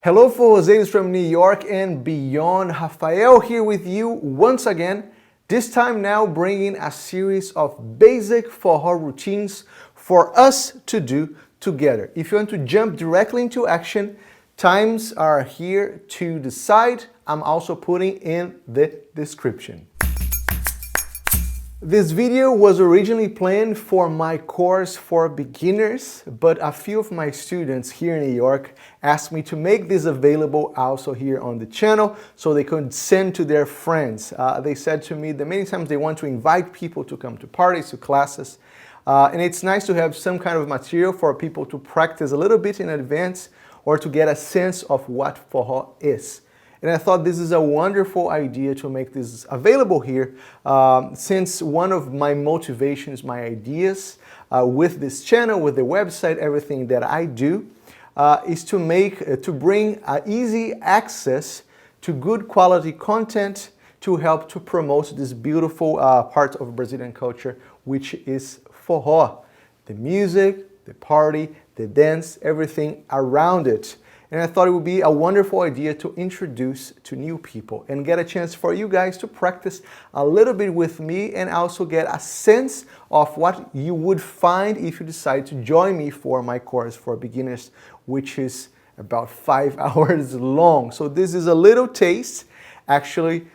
Hello forrozeiros from New York and beyond. Rafael here with you once again, this time now bringing a series of basic forró routines for us to do together. If you want to jump directly into action, times are here to the side. I'm also putting in the description. This video was originally planned for my course for beginners, but a few of my students here in New York asked me to make this available also here on the channel so they could send to their friends. They said to me that many times they want to invite people to come to parties, to classes, and it's nice to have some kind of material for people to practice a little bit in advance or to get a sense of what forró is. And I thought this is a wonderful idea to make this available here, since one of my motivations, my ideas with this channel, with the website, everything that I do, is to bring easy access to good quality content to help to promote this beautiful part of Brazilian culture, which is forró. The music, the party, the dance, everything around it. And I thought it would be a wonderful idea to introduce to new people and get a chance for you guys to practice a little bit with me and also get a sense of what you would find if you decide to join me for my course for beginners, which is about 5 hours long. So this is a little taste, actually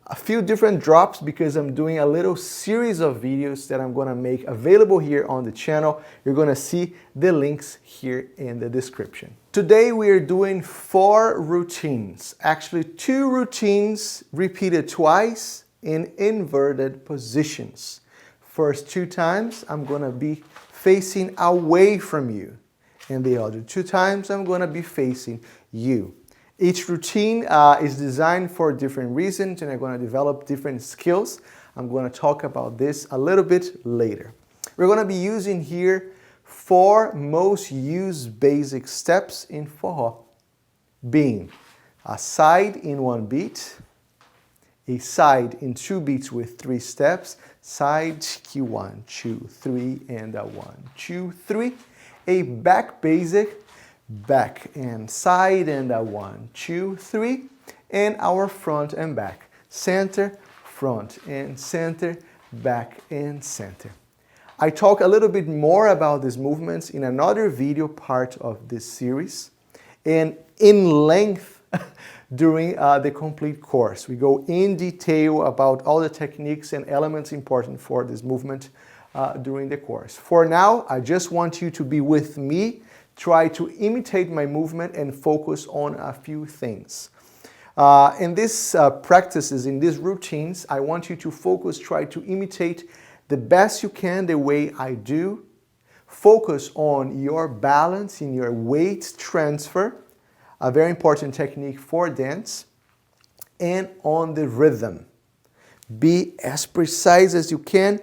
a few different drops, because I'm doing a little series of videos that I'm going to make available here on the channel. You're going to see the links here in the description. Today we are doing 4 routines, actually 2 routines repeated twice in inverted positions. First 2 times I'm going to be facing away from you, and the other 2 times I'm going to be facing you. Each routine is designed for different reasons, and I'm going to develop different skills. I'm going to talk about this a little bit later. We're going to be using here 4 most used basic steps in forró, being a side in 1 beat, a side in 2 beats with 3 steps, side que 1, 2, 3, and a 1, 2, 3, a back basic, back and side, and a 1, 2, 3, and our front and back, center, front and center, back and center. I talk a little bit more about these movements in another video part of this series and in length during the complete course. We go in detail about all the techniques and elements important for this movement during the course. For now, I just want you to be with me. Try to imitate my movement and focus on a few things. In these practices, in these routines, I want you to focus, try to imitate the best you can the way I do. Focus on your balance, in your weight transfer, a very important technique for dance, and on the rhythm. Be as precise as you can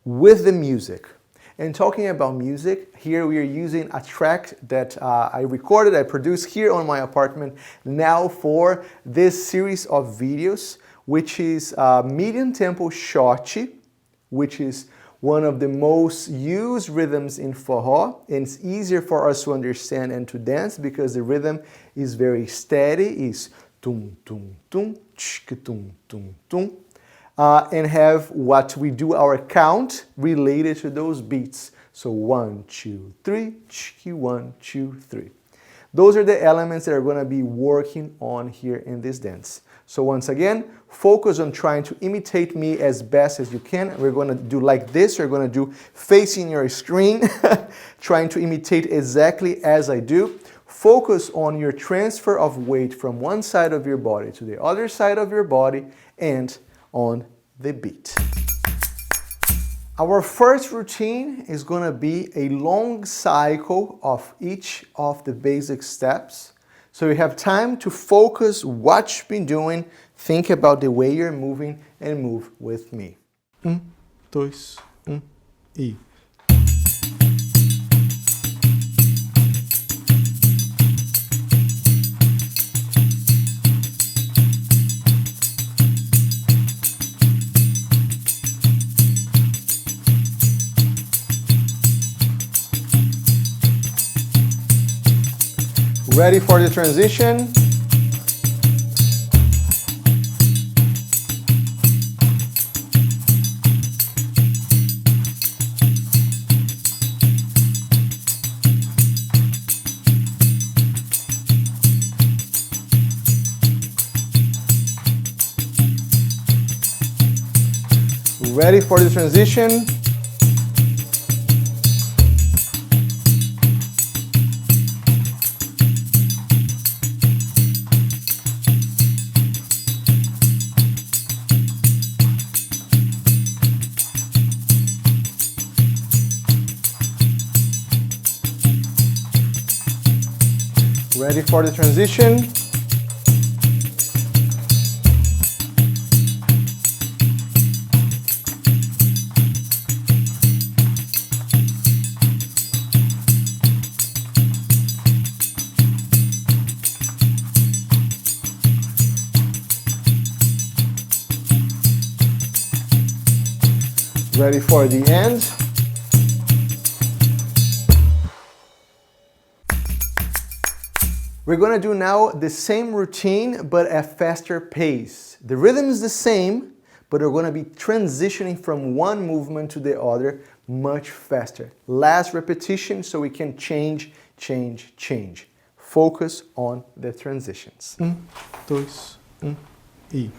with the music. And talking about music, here we are using a track that I recorded, I produced here on my apartment now for this series of videos, which is medium tempo xote, which is one of the most used rhythms in forró, and it's easier for us to understand and to dance because the rhythm is very steady, is tum tum tum, tsk tum tum tum. And have what we do our count related to those beats. So 1, 2, 3, 1, 2, 3. Those are the elements that are going to be working on here in this dance. So once again, focus on trying to imitate me as best as you can. We're going to do like this. We're going to do facing your screen, trying to imitate exactly as I do. Focus on your transfer of weight from one side of your body to the other side of your body and on the beat. Our first routine is going to be a long cycle of each of the basic steps. So you have time to focus what you've been doing, think about the way you're moving, and move with me. 1, 2, 1, e. Ready for the transition? Ready for the transition? Ready for the transition? Ready for the end? We're gonna do now the same routine, but at faster pace. The rhythm is the same, but we're gonna be transitioning from one movement to the other much faster. Last repetition so we can change. Focus on the transitions. 2, 1, e.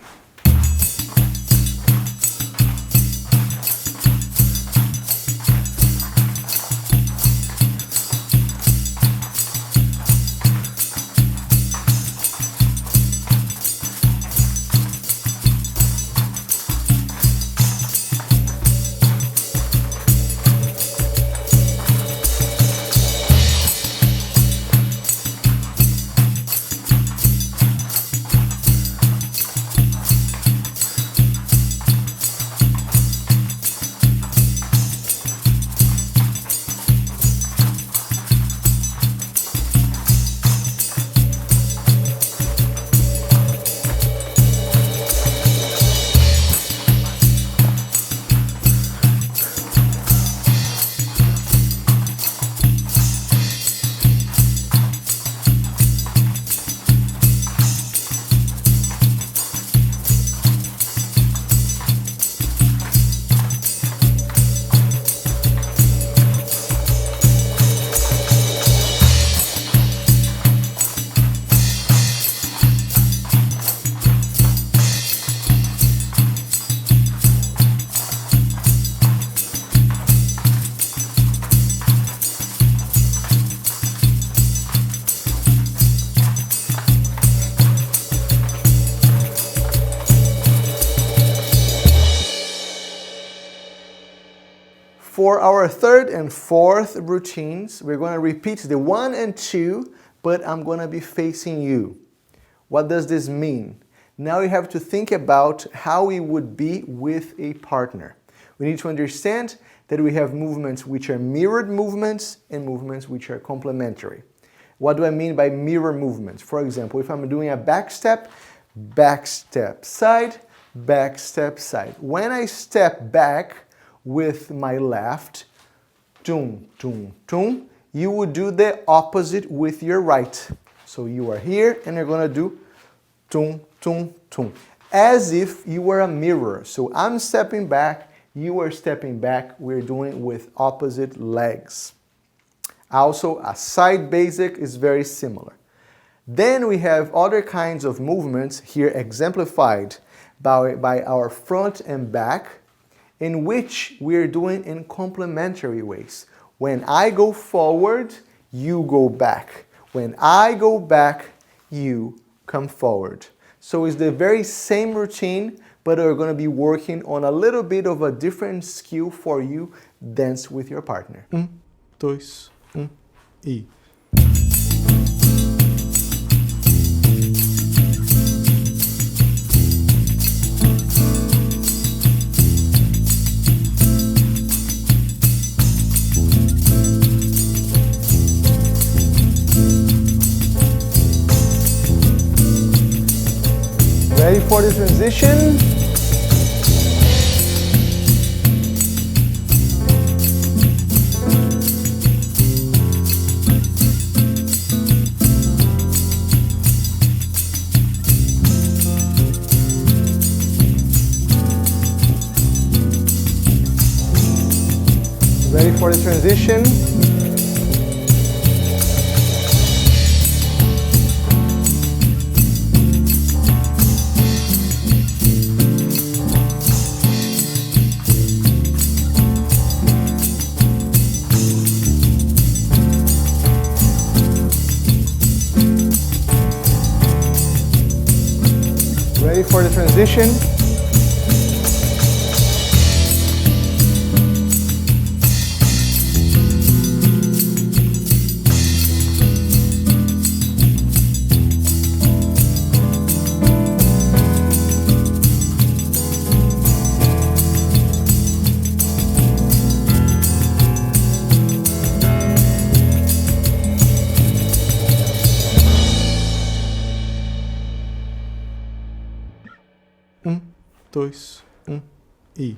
For our third and fourth routines, we're going to repeat the 1 and 2, but I'm going to be facing you. What does this mean? Now you have to think about how we would be with a partner. We need to understand that we have movements which are mirrored movements and movements which are complementary. What do I mean by mirror movements? For example, if I'm doing a back step side, back step side. When I step back with my left, tum, tum, tum, you would do the opposite with your right. So you are here and you're gonna do tum, tum, tum, as if you were a mirror. So I'm stepping back, you are stepping back, we're doing with opposite legs. Also, a side basic is very similar. Then we have other kinds of movements here exemplified by our front and back, in which we're doing in complementary ways. When I go forward, you go back. When I go back, you come forward. So it's the very same routine, but we're going to be working on a little bit of a different skill for you. Dance with your partner. 2, 1, e. Ready for the transition? for the transition. Ready for the transition. Dois, e.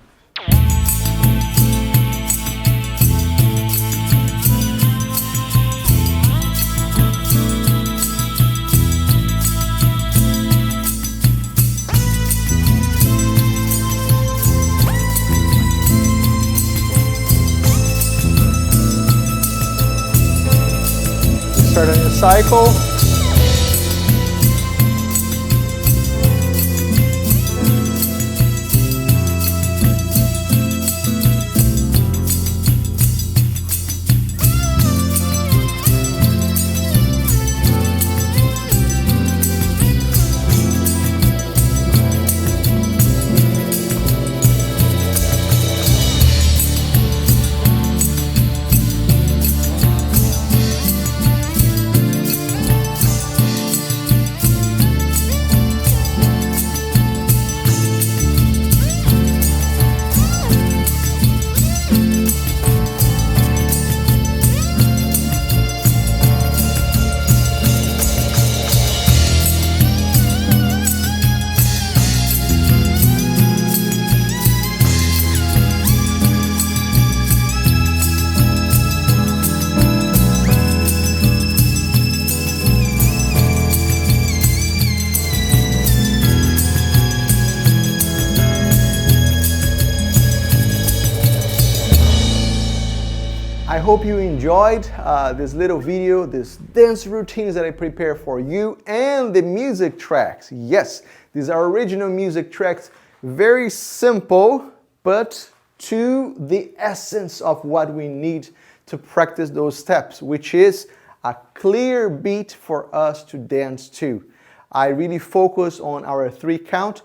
Start a new cycle. I hope you enjoyed this little video, this dance routines that I prepare for you, and the music tracks. Yes, these are original music tracks, very simple, but to the essence of what we need to practice those steps, which is a clear beat for us to dance to. I really focus on our 3 count.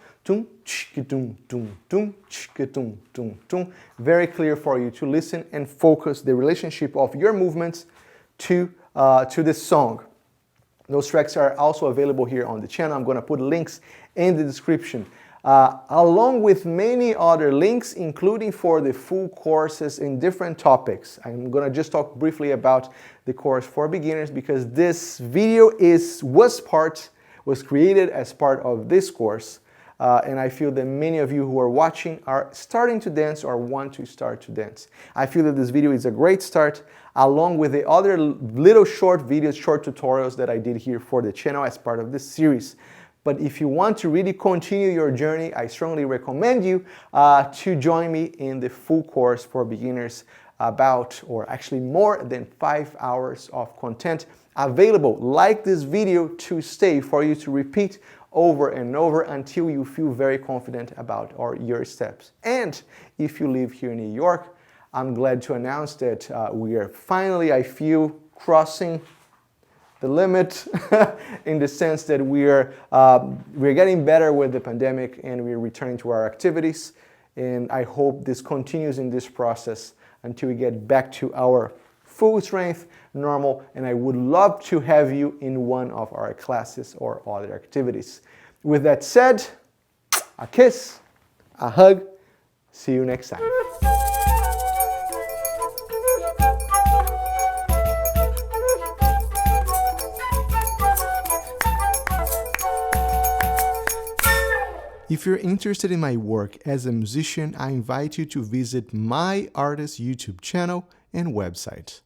Very clear for you to listen and focus the relationship of your movements to this song. Those tracks are also available here on the channel. I'm going to put links in the description, along with many other links, including for the full courses in different topics. I'm going to just talk briefly about the course for beginners because this video was created as part of this course. And I feel that many of you who are watching are starting to dance or want to start to dance. I feel that this video is a great start, along with the other little short videos, short tutorials that I did here for the channel as part of this series. But if you want to really continue your journey, I strongly recommend you to join me in the full course for beginners, about, or actually more than 5 hours of content available like this video to stay for you to repeat over and over until you feel very confident about your steps. And if you live here in New York, I'm glad to announce that we are finally, I feel, crossing the limit in the sense that we're getting better with the pandemic and we're returning to our activities. And I hope this continues in this process until we get back to our full strength, normal, and I would love to have you in one of our classes or other activities. With that said, a kiss, a hug, see you next time. If you're interested in my work as a musician, I invite you to visit my artist YouTube channel and website.